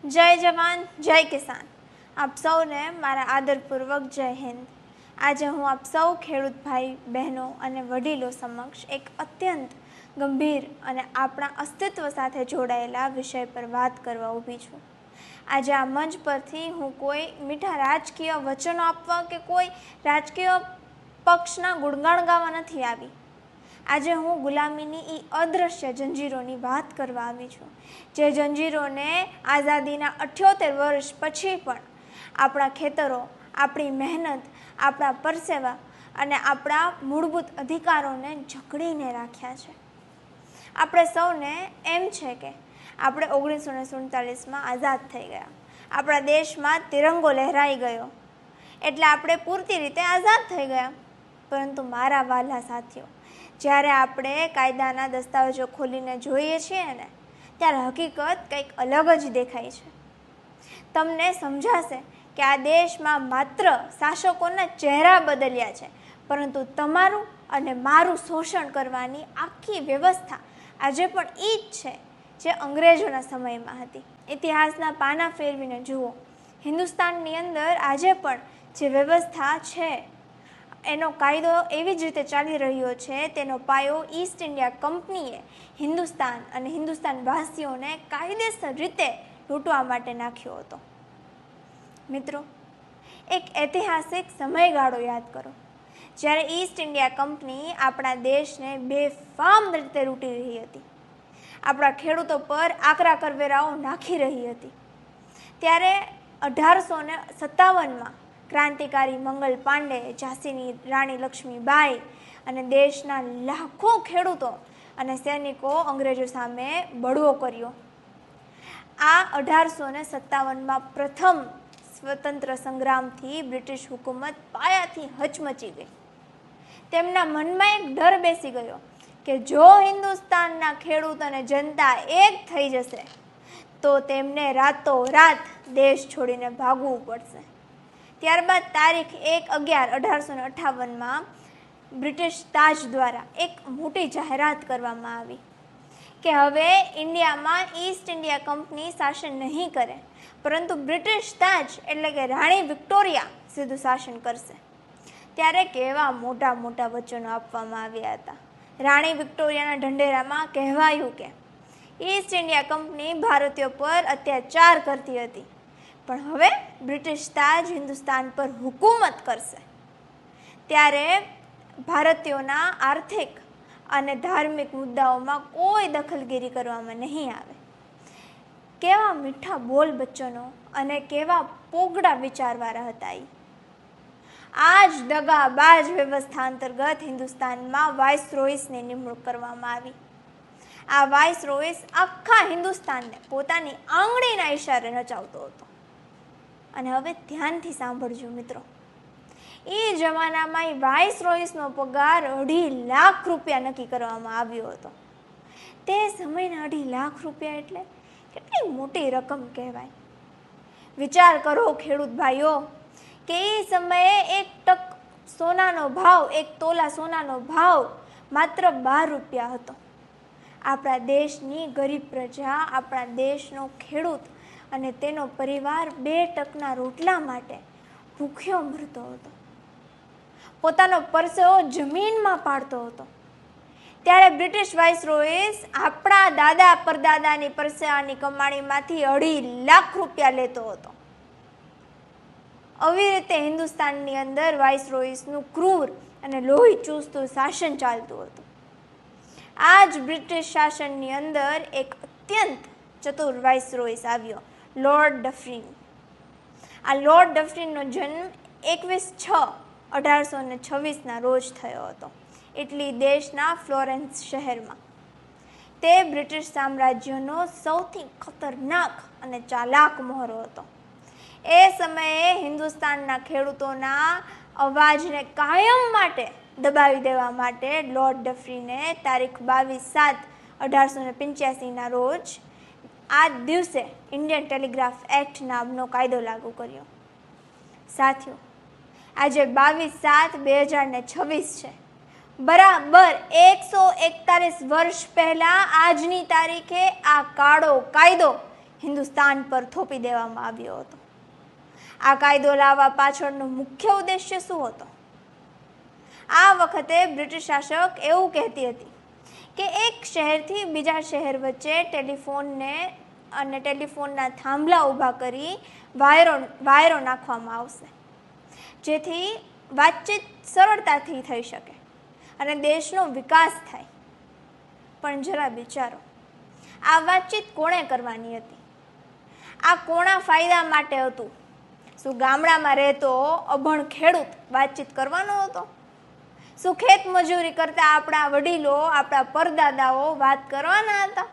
જય જવાન જય કિસાન. આપ સૌને મારા આદરપૂર્વક જય હિન્દ. આજે હું આપ સૌ ખેડૂત ભાઈ બહેનો અને વડીલો સમક્ષ એક અત્યંત ગંભીર અને આપણા અસ્તિત્વ સાથે જોડાયેલા વિષય પર વાત કરવા ઊભી છું. આજે આ મંચ પરથી હું કોઈ મીઠા રાજકીય વચનો આપવા કે કોઈ રાજકીય પક્ષના ગુણગાન ગાવા નથી આવી. આજે હું ગુલામીની એ અદૃશ્ય જંજીરોની વાત કરવા આવી છું, જે જંજીરોને આઝાદીના 78 વર્ષ પછી પણ આપણા ખેતરો, આપણી મહેનત, આપણા પરસેવા અને આપણા મૂળભૂત અધિકારોને જકડીને રાખ્યા છે. આપણે સૌને એમ છે કે આપણે 1947માં આઝાદ થઈ ગયા, આપણા દેશમાં તિરંગો લહેરાઈ ગયો એટલે આપણે પૂરતી રીતે આઝાદ થઈ ગયા. પરંતુ મારા વહાલા સાથીઓ, જ્યારે આપણે કાયદાના દસ્તાવેજો ખોલીને જોઈએ છીએ ને, ત્યારે હકીકત કંઈક અલગ જ દેખાય છે. તમને સમજાશે કે આ દેશમાં માત્ર શાસકોના ચહેરા બદલ્યા છે, પરંતુ તમારું અને મારું શોષણ કરવાની આખી વ્યવસ્થા આજે પણ એ જ છે જે અંગ્રેજોના સમયમાં હતી. ઇતિહાસના પાના ફેરવીને જુઓ, હિન્દુસ્તાનની અંદર આજે પણ જે વ્યવસ્થા છે એનો કાયદો એવી જ રીતે ચાલી રહ્યો છે. તેનો પાયો ઈસ્ટ ઇન્ડિયા કંપનીએ હિન્દુસ્તાન અને હિન્દુસ્તાનવાસીઓને કાયદેસર રીતે લૂંટવા માટે નાખ્યો હતો. મિત્રો, એક ઐતિહાસિક સમયગાળો યાદ કરો, જ્યારે ઈસ્ટ ઇન્ડિયા કંપની આપણા દેશને બેફામ રીતે લૂંટી રહી હતી, આપણા ખેડૂતો પર આકરા કરવેરાઓ નાખી રહી હતી. ત્યારે 1857માં ક્રાંતિકારી મંગલ પાંડે, ઝાંસીની રાણી લક્ષ્મીબાઈ અને દેશના લાખો ખેડૂતો અને સૈનિકો અંગ્રેજો સામે બળવો કર્યો. આ 1857માં પ્રથમ સ્વતંત્ર સંગ્રામથી બ્રિટિશ હુકુમત પાયાથી હચમચી ગઈ. તેમના મનમાં એક ડર બેસી ગયો કે જો હિન્દુસ્તાનના ખેડૂત અને જનતા એક થઈ જશે તો તેમને રાતોરાત દેશ છોડીને ભાગવું પડશે. ત્યારબાદ તારીખ 1/11/1858માં બ્રિટિશ તાજ દ્વારા એક મોટી જાહેરાત કરવામાં આવી કે હવે ઇન્ડિયામાં ઈસ્ટ ઇન્ડિયા કંપની શાસન નહીં કરે, પરંતુ બ્રિટિશ તાજ એટલે કે રાણી વિક્ટોરિયા સીધું શાસન કરશે. ત્યારે કેવા મોટા મોટા વચનો આપવામાં આવ્યા હતા. રાણી વિક્ટોરિયાના ઢંઢેરામાં કહેવાયું કે ઈસ્ટ ઇન્ડિયા કંપની ભારતીયો પર અત્યાચાર કરતી હતી, પણ હવે બ્રિટિશ તાજ હિન્દુસ્તાન પર હુકૂમત કરશે. ત્યારે ભારતીયોના આર્થિક અને ધાર્મિક મુદ્દાઓમાં કોઈ દખલગીરી કરવામાં નહીં આવે. કેવા મીઠા બોલ બચ્ચનો અને કેવા પોગડા વિચારવાળા હતા એ. આ જ દગાબાજ વ્યવસ્થા અંતર્ગત હિન્દુસ્તાનમાં વાઇસરોયસની નિમણૂક કરવામાં આવી. આ વાઇસરોયસ આખા હિન્દુસ્તાનને પોતાની આંગળીના ઈશારે નચાવતો હતો. અને હવે ધ્યાનથી સાંભળજો મિત્રો, એ જમાનામાં એ વાઇસરોયસનો પગાર 2.5 લાખ રૂપિયા નક્કી કરવામાં આવ્યો હતો. તે સમયના 2.5 લાખ રૂપિયા એટલે કેટલી મોટી રકમ કહેવાય. વિચાર કરો ખેડૂત ભાઈઓ કે એ સમયે 1 ટક સોનાનો ભાવ, 1 તોલા સોનાનો ભાવ માત્ર 12 રૂપિયા હતો. આપણા દેશની ગરીબ પ્રજા, આપણા દેશનો ખેડૂત અને તેનો પરિવાર 2 ટકના રોટલા માટે ભૂખ્યો મરતો હતો, પોતાનો પરસેવો જમીનમાં પાડતો હતો. ત્યારે બ્રિટિશ વાઇસરોયસ આપણા દાદા પરદાદાની પરસેવાની કમાણીમાંથી 2.5 લાખ રૂપિયા લેતો હતો. આવી રીતે હિન્દુસ્તાનની અંદર વાઇસરોયસનું ક્રૂર અને લોહી ચૂસતું શાસન ચાલતું હતું. આ જ બ્રિટિશ શાસનની અંદર એક અત્યંત ચતુર વાઇસરોયસ આવ્યો, લોર્ડ ડફરીન. આ લોર્ડ ડફરીનનો જન્મ 21/6/1826ના રોજ થયો હતો, ઇટલી દેશના ફ્લોરેન્સ શહેરમાં. તે બ્રિટિશ સામ્રાજ્યનો સૌથી ખતરનાક અને ચાલાક મોહરો હતો. એ સમયે હિન્દુસ્તાનના ખેડૂતોના અવાજને કાયમ માટે દબાવી દેવા માટે લોર્ડ ડફરીને તારીખ 22/7/1885ના રોજ આ દિવસે ઇન્ડિયન ટેલિગ્રાફ એક્ટ નામનો કાયદો લાગુ કર્યો. સાથીઓ, આજે 22/7/2026 છે. બરાબર 141 વર્ષ પહેલા આજની તારીખે આ કાળો કાયદો હિન્દુસ્તાન પર થોપી દેવામાં આવ્યો હતો. આ કાયદો લાવવા પાછળનો મુખ્ય ઉદ્દેશ્ય શું હતો? આ વખતે બ્રિટિશ શાસક એવું કહેતી હતી કે એક શહેરથી બીજા શહેર વચ્ચે ટેલિફોનના થાંભલા ઊભા કરી વાયરો નાખવામાં આવશે, જેથી વાતચીત સરળતાથી થઈ શકે અને દેશનો વિકાસ થાય. પણ જરા વિચારો, આ વાતચીત કોણે કરવાની હતી? આ કોના ફાયદા માટે હતું? શું ગામડામાં રહેતો અભણ ખેડૂત વાતચીત કરવાનો હતો? શું ખેત મજૂરી કરતા આપણા વડીલો, આપણા પરદાદાઓ વાત કરવાના હતા?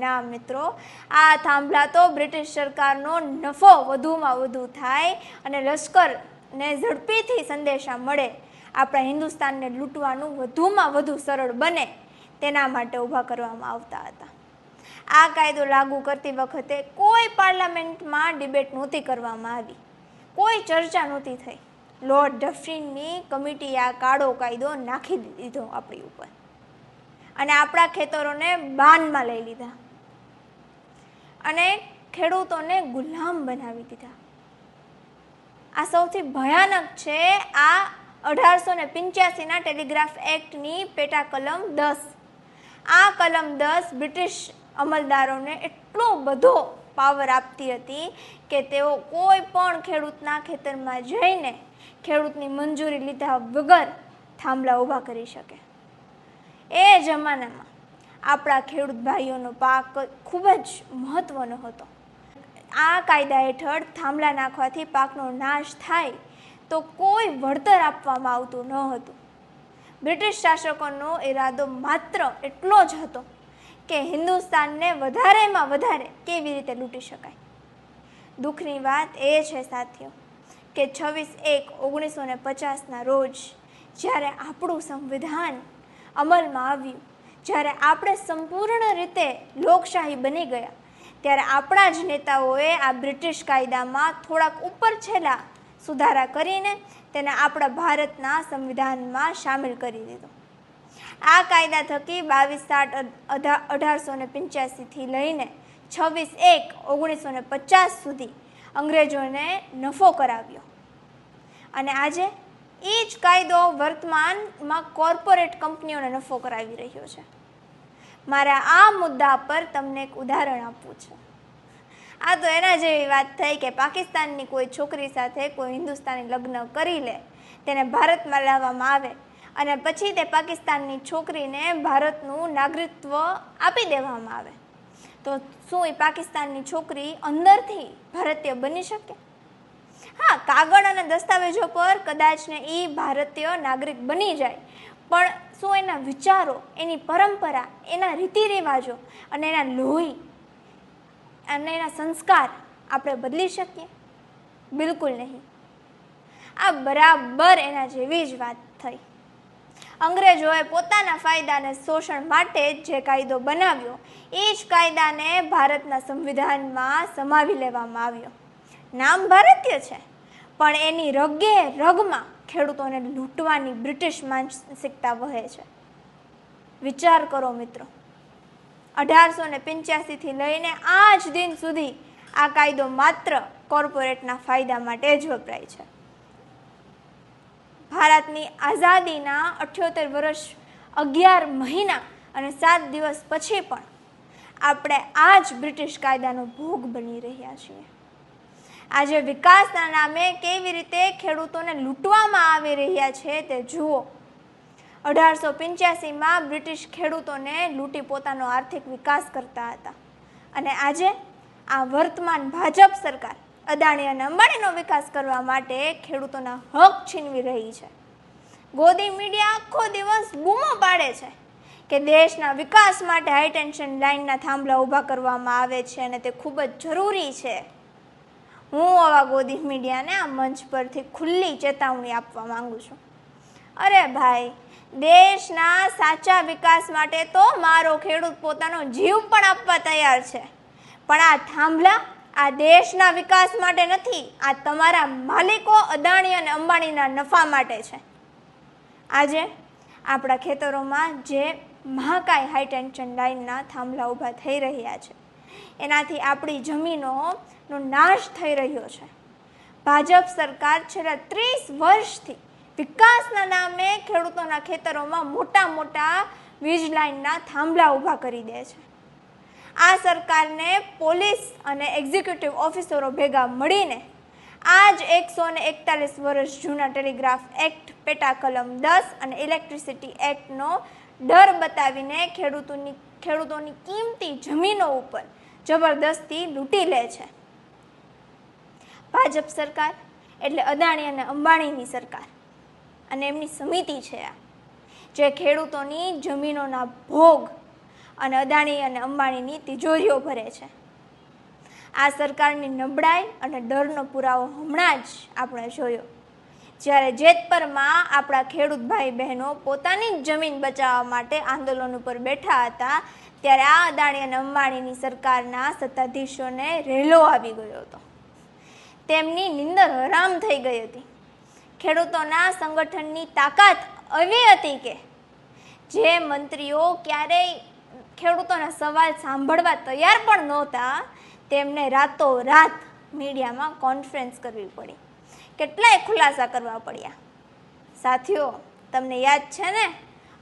ના મિત્રો, આ થાંભલા તો બ્રિટિશ સરકારનો નફો વધુમાં વધુ થાય અને લશ્કરને ઝડપીથી સંદેશા મળે, આપણા હિન્દુસ્તાનને લૂંટવાનું વધુમાં વધુ સરળ બને, તેના માટે ઊભા કરવામાં આવતા હતા. આ કાયદો લાગુ કરતી વખતે કોઈ પાર્લામેન્ટમાં ડિબેટ નહોતી કરવામાં આવી, કોઈ ચર્ચા નહોતી થઈ. લોર્ડ ડફરીનની કમિટીએ આ કાળો કાયદો નાખી દીધો આપણી ઉપર અને આપણા ખેતરોને બાનમાં લઈ લીધા અને ખેડૂતોને ગુલામ બનાવી દીધા. આ સૌથી ભયાનક છે આ 1885ના ટેલિગ્રાફ એક્ટની પેટા કલમ 10. આ કલમ 10 બ્રિટિશ અમલદારોને એટલો બધો પાવર આપતી હતી કે તેઓ કોઈ પણ ખેડૂતના ખેતરમાં જઈને ખેડૂતની મંજૂરી લીધા વગર થાંભલા ઊભા કરી શકે. એ જમાનામાં આપણા ખેડૂત ભાઈઓનો પાક ખૂબ જ મહત્વનો હતો. આ કાયદા હેઠળ થાંભલા નાખવાથી પાકનો નાશ થાય તો કોઈ વળતર આપવામાં આવતું ન હતું. બ્રિટિશ શાસકોનો ઈરાદો માત્ર એટલો જ હતો કે હિન્દુસ્તાનને વધારેમાં વધારે કેવી રીતે લૂંટી શકાય. દુઃખની વાત એ છે સાથીઓ કે 26/1/1950ના રોજ જ્યારે આપણું સંવિધાન અમલમાં આવ્યું, જ્યારે આપણે સંપૂર્ણ રીતે લોકશાહી બની ગયા, ત્યારે આપણા જ નેતાઓએ આ બ્રિટિશ કાયદામાં થોડાક ઉપર છેલ્લા સુધારા કરીને તેને આપણા ભારતના સંવિધાનમાં સામેલ કરી દીધો. આ કાયદા થકી 22/7/1885થી લઈને 26/1/1950 સુધી અંગ્રેજોને નફો કરાવ્યો અને આજે એ જ કાયદો વર્તમાનમાં કોર્પોરેટ કંપનીઓને નફો કરાવી રહ્યો છે. મારે આ મુદ્દા પર તમને એક ઉદાહરણ આપવું છે. આ તો એના જેવી વાત થઈ કે પાકિસ્તાનની કોઈ છોકરી સાથે કોઈ હિન્દુસ્તાની લગ્ન કરી લે, તેને ભારતમાં લાવવામાં આવે અને પછી તે પાકિસ્તાનની છોકરીને ભારતનું નાગરિકત્વ આપી દેવામાં આવે, તો શું એ પાકિસ્તાનની છોકરી અંદરથી ભારતીય બની શકે? હા, કાગળ અને દસ્તાવેજો પર કદાચને એ ભારતીય નાગરિક બની જાય, પણ શું એના વિચારો, એની પરંપરા, એના રીતિ રિવાજો અને એના લોહી અને એના સંસ્કાર આપણે બદલી શકીએ? બિલકુલ નહીં. આ બરાબર એના જેવી જ વાત થઈ. અંગ્રેજોએ પોતાના ફાયદા અને શોષણ માટે જે કાયદો બનાવ્યો, એ જ કાયદાને ભારતના સંવિધાનમાં સમાવી લેવામાં આવ્યો. નામ ભારતીય છે, પણ એની રગે રગમાં ખેડૂતોને લૂંટવાની બ્રિટિશ માનસિકતા વહે છે. વિચાર કરો મિત્રો, 1885થી લઈને આજ દિન સુધી આ કાયદો માત્ર કોર્પોરેટના ફાયદા માટે જ વપરાય છે. ભારતની આઝાદીના 78 વર્ષ 11 મહિના અને 7 દિવસ પછી પણ આપણે આ જ બ્રિટિશ કાયદાનો ભોગ બની રહ્યા છીએ. આજે વિકાસના નામે કેવી રીતે ખેડૂતોને લૂંટવામાં આવી રહ્યા છે તે જુઓ. 1885માં બ્રિટિશ ખેડૂતોને લૂંટી પોતાનો આર્થિક વિકાસ કરતા હતા અને આજે આ વર્તમાન ભાજપ સરકાર અદાણી અને અંબાણીનો વિકાસ કરવા માટે ખેડૂતોના હક છીનવી રહી છે. ગોદી મીડિયા આખો દિવસ બૂમો પાડે છે કે દેશના વિકાસ માટે હાઈ ટેન્શન લાઇનના થાંભલા ઊભા કરવામાં આવે છે અને તે ખૂબ જ જરૂરી છે. હું આવા ગોદી મીડિયાને આ મંચ પરથી ખુલ્લી ચેતવણી આપવા માંગુ છું. અરે ભાઈ, દેશના સાચા વિકાસ માટે તો મારો ખેડૂત પોતાનો જીવ પણ આપવા તૈયાર છે, પણ આ થાંભલા આ દેશના વિકાસ માટે નથી, આ તમારા માલિકો અદાણી અને અંબાણીના નફા માટે છે. આજે આપણા ખેતરોમાં જે મહાકાય હાઈ ટેન્શન લાઇનના થાંભલા ઊભા થઈ રહ્યા છે, એનાથી આપણી જમીનોનો નાશ થઈ રહ્યો છે. ભાજપ સરકાર છેલ્લા 30 વર્ષથી વિકાસના નામે ખેડૂતોના ખેતરોમાં મોટા મોટા વીજ લાઇનના થાંભલા ઊભા કરી દે છે. આ સરકારને પોલીસ અને એક્ઝિક્યુટિવ ઓફિસરો ભેગા મળીને આજ 141 વર્ષ જૂના ટેલિગ્રાફ એક્ટ, પેટા કલમ 10 અને ઇલેક્ટ્રિસિટી એક્ટનો ડર બતાવીને ખેડૂતોની કિંમતી જમીનો ઉપર જબરદસ્તી લૂંટી લે છે. ભાજપ સરકાર એટલે અદાણી અને અંબાણીની સરકાર અને એમની સમિતિ છે આ, જે ખેડૂતોની જમીનોના ભોગ અને અદાણી અને અંબાણીની તિજોરીઓ ભરે છે. આ સરકારની નબળાઈ અને ડરનો પુરાવો હમણાં જ આપણે જોયો, જ્યારે જેતપરમાં આપણા ખેડૂત ભાઈ બહેનો પોતાની જ જમીન બચાવવા માટે આંદોલન ઉપર બેઠા હતા, ત્યારે આ અદાણી અને અંબાણીની સરકારના સત્તાધીશોને રેલો આવી ગયો હતો. તેમની નિંદર હરામ થઈ ગઈ હતી. ખેડૂતોના સંગઠનની તાકાત એવી હતી કે જે મંત્રીઓ ક્યારેય ખેડૂતોના સવાલ સાંભળવા તૈયાર પણ નહોતા, તેમને રાતોરાત મીડિયામાં કોન્ફરન્સ કરવી પડી, કેટલાય ખુલાસા કરવા પડ્યા. સાથીઓ, તમને યાદ છે ને,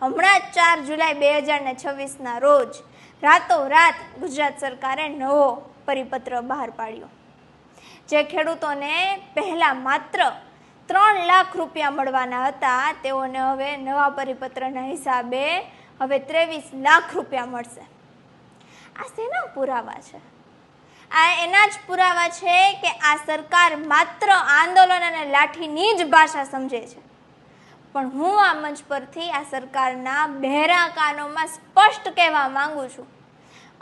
હમણાં જ 4 જુલાઈ 2026ના રોજ રાતોરાત ગુજરાત સરકારે નવો પરિપત્ર બહાર પાડ્યો, જે ખેડૂતોને પહેલાં માત્ર 3 લાખ રૂપિયા મળવાના હતા, તેઓને હવે નવા પરિપત્રના હિસાબે હવે 23 લાખ રૂપિયા મળશે. આ શેના પુરાવા છે? આ એના જ પુરાવા છે કે આ સરકાર માત્ર આંદોલન અને લાઠીની જ ભાષા સમજે છે. પણ હું આ મંચ પરથી આ સરકારના બહેરા કાનોમાં સ્પષ્ટ કહેવા માંગુ છું,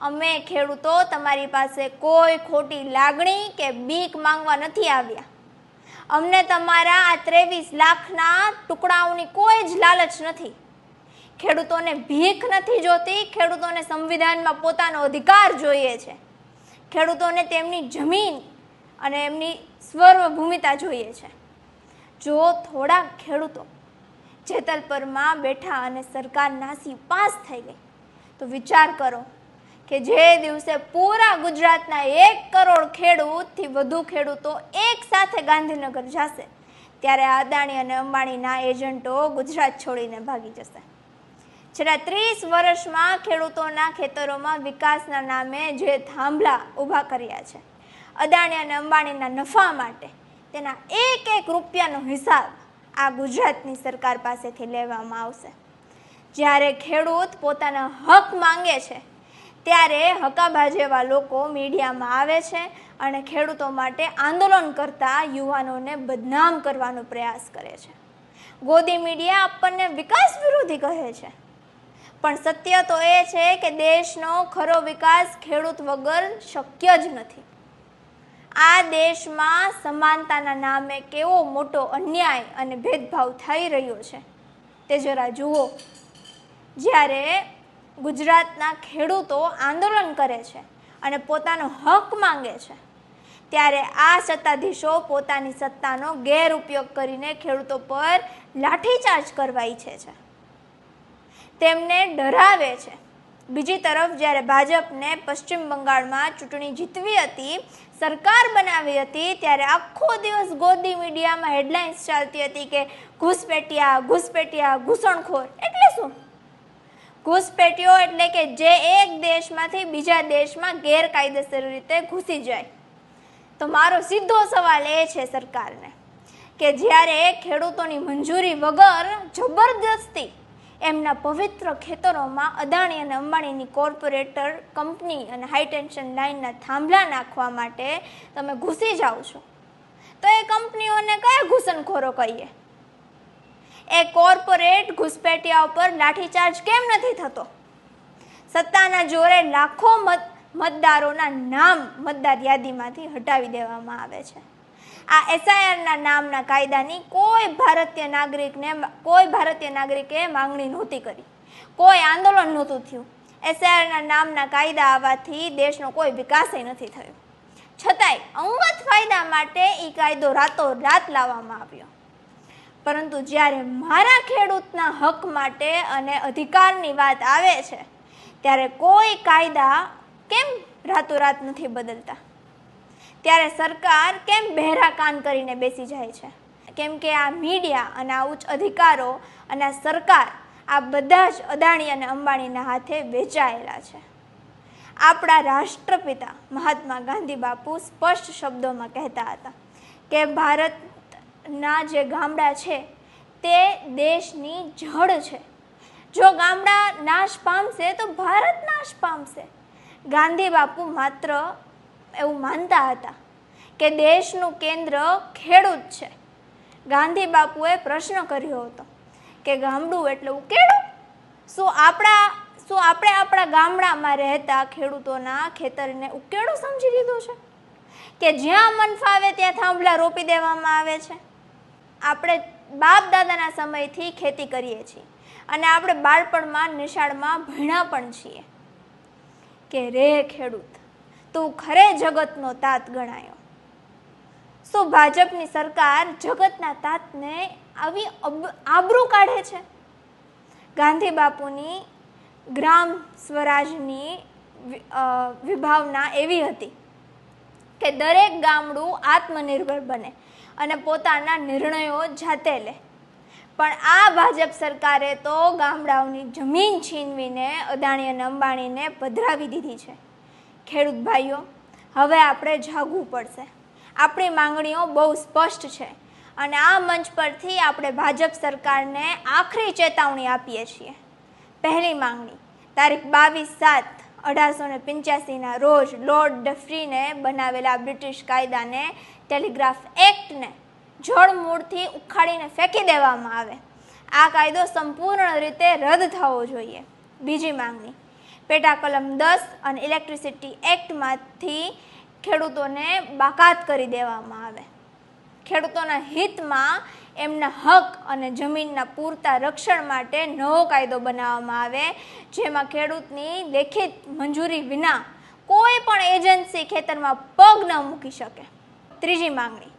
અમે ખેડૂતો તમારી પાસે કોઈ ખોટી લાગણી કે બીક માંગવા નથી આવ્યા. અમને તમારા આ 23 લાખના ટુકડાઓની કોઈ જ લાલચ નથી. ખેડૂતોને ભીખ નથી જોતી, ખેડૂતોને સંવિધાનમાં પોતાનો અધિકાર જોઈએ છે. ખેડૂતોને તેમની જમીન અને એમની સ્વર્વભૂમિતા જોઈએ છે. જો થોડા ખેડૂતો જેતલપરમાં બેઠા અને સરકાર નાસી પાસ થઈ ગઈ, તો વિચાર કરો કે જે દિવસે પૂરા ગુજરાતના 1 કરોડ ખેડૂતથી વધુ ખેડૂતો એક સાથે ગાંધીનગર જશે, ત્યારે અદાણી અને અંબાણીના એજન્ટો ગુજરાત છોડીને ભાગી જશે. છેલ્લા 30 વર્ષમાં ખેડૂતોના ખેતરોમાં વિકાસના નામે જે થાંભલા ઊભા કર્યા છે, અદાણી અને અંબાણીના નફા માટે, તેના એક રૂપિયાનો હિસાબ આ ગુજરાતની સરકાર પાસેથી લેવામાં આવશે. જ્યારે ખેડૂત પોતાના હક માંગે છે, ત્યારે હકાબા જેવા લોકો મીડિયામાં આવે છે અને ખેડૂતો માટે આંદોલન કરતા યુવાનોને બદનામ કરવાનો પ્રયાસ કરે છે. ગોદી મીડિયા આપણને વિકાસ વિરોધી કહે છે, પણ સત્ય તો એ છે કે દેશનો ખરો વિકાસ ખેડૂત વગર શક્ય જ નથી. આ દેશમાં સમાનતાના નામે કેવો મોટો અન્યાય અને ભેદભાવ થઈ રહ્યો છે તે જરા જુઓ. જ્યારે ગુજરાતના ખેડૂતો આંદોલન કરે છે અને પોતાનો હક માંગે છે, ત્યારે આ સત્તાધીશો પોતાની સત્તાનો ગેરઉપયોગ કરીને ખેડૂતો પર લાઠીચાર્જ કરવા ઈચ્છે છે, તેમને ડરાવે છે. બીજી તરફ જ્યારે ભાજપને પશ્ચિમ બંગાળમાં ચૂંટણી જીતવી હતી, સરકાર બનાવી હતી, ત્યારે આખો દિવસ ગોદી મીડિયામાં હેડલાઇન્સ ચાલતી હતી કે ઘૂસપેટિયા, ઘૂસપેટિયા, ઘૂસણખોર. એટલે શું? ઘૂસપેટીઓ એટલે કે જે એક દેશમાંથી બીજા દેશમાં ગેરકાયદેસર રીતે ઘૂસી જાય. તો મારો સીધો સવાલ એ છે સરકારને કે જ્યારે ખેડૂતોની મંજૂરી વગર જબરદસ્તી એમના પવિત્ર ખેતરોમાં અદાણી અને અંબાણીની કોર્પોરેટર કંપની અને હાઈ ટેન્શન લાઇનના થાંભલા નાખવા માટે તમે ઘૂસી જાઓ છો, તો એ કંપનીઓને કયા ઘૂસણખોરો કહીએ? એ કોર્પોરેટ ઘૂસપેટિયા ઉપર લાઠીચાર્જ કેમ નથી થતો? સત્તાના જોરે લાખો મતદારોના નામ મતદાર યાદીમાંથી હટાવી દેવામાં આવે છે. આ SIRના નામના કાયદાની કોઈ ભારતીય નાગરિકે માંગણી નહોતી કરી, કોઈ આંદોલન નહોતું થયું. SIRના નામના કાયદા આવવાથી દેશનો કોઈ વિકાસ નથી થયો. છતાંય અંગત ફાયદા માટે એ કાયદો રાતોરાત લાવવામાં આવ્યો. પરંતુ જ્યારે મારા ખેડૂતના હક માટે અને અધિકારની વાત આવે છે, ત્યારે કોઈ કાયદા કેમ રાતોરાત નથી બદલતા. ત્યારે સરકાર કેમ બહેરા કાન કરીને બેસી જાય છે? કેમ કે આ મીડિયા અને આ ઉચ્ચ અધિકારો અને આ સરકાર આ બધા જ અદાણી અને અંબાણીના હાથે વેચાયેલા છે. આપણા રાષ્ટ્રપિતા મહાત્મા ગાંધી બાપુ સ્પષ્ટ શબ્દોમાં કહેતા હતા કે ભારતના જે ગામડા છે તે દેશની જડ છે. જો ગામડા નાશ પામશે તો ભારત નાશ પામશે. ગાંધી બાપુ માત્ર એવું માનતા હતા કે દેશનું કેન્દ્ર ખેડૂત છે. ગાંધી બાપુએ પ્રશ્ન કર્યો હતો કે ગામડું એટલે ઉકેડું? શું આપણે આપણા ગામડામાં રહેતા ખેડૂતોના ખેતરને ઉકેડું સમજી લીધું છે કે જ્યાં મન ફાવે ત્યાં થાંભલા રોપી દેવામાં આવે છે? આપણે બાપ દાદાના સમયથી ખેતી કરીએ છીએ અને આપણે બાળપણમાં નિશાળમાં ભણ્યા પણ છીએ કે રે ખેડૂત, તું ખરે જગતનો તાત ગણાયો. શું ભાજપની સરકાર જગતના તાતને આવી આબરૂ કાઢે છે? ગાંધી બાપુની ગ્રામ સ્વરાજની વિભાવના એવી હતી કે દરેક ગામડું આત્મનિર્ભર બને અને પોતાના નિર્ણયો જાતે લે. પણ આ ભાજપ સરકારે તો ગામડાઓની જમીન છીનવીને અદાણી અને અંબાણીને પધરાવી દીધી છે. ખેડૂત ભાઈઓ, હવે આપણે જાગવું પડશે. આપણી માંગણીઓ બહુ સ્પષ્ટ છે અને આ મંચ પરથી આપણે ભાજપ સરકારને આખરી ચેતવણી આપીએ છીએ. પહેલી માંગણી, તારીખ 22/7/1885ના રોજ લોર્ડ ડફરીને બનાવેલા બ્રિટિશ કાયદાને, ટેલિગ્રાફ એક્ટને જળમૂળથી ઉખાડીને ફેંકી દેવામાં આવે. આ કાયદો સંપૂર્ણ રીતે રદ થવો જોઈએ. બીજી માંગણી, પેટા કલમ 10 અને ઇલેક્ટ્રિસિટી એક્ટમાંથી ખેડૂતોને બાકાત કરી દેવામાં આવે. ખેડૂતોના હિતમાં એમના હક અને જમીનના પૂરતા રક્ષણ માટે નવો કાયદો બનાવવામાં આવે, જેમાં ખેડૂતની લેખિત મંજૂરી વિના કોઈ પણ એજન્સી ખેતરમાં પગ ન મૂકી શકે. ત્રીજી માંગણી,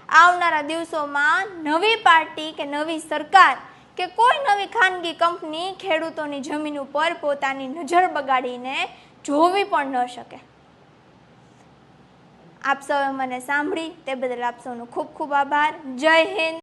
આવનારા દિવસોમાં નવી પાર્ટી કે નવી સરકાર કે કોઈ નવી ખાનગી કંપની ખેડૂતોની જમીન ઉપર પોતાની નજર બગાડીને જોવી પણ ન શકે. આપ સૌએ મને સાંભળી તે બદલ આપ સૌનો ખૂબ ખૂબ આભાર. જય હિન્દ.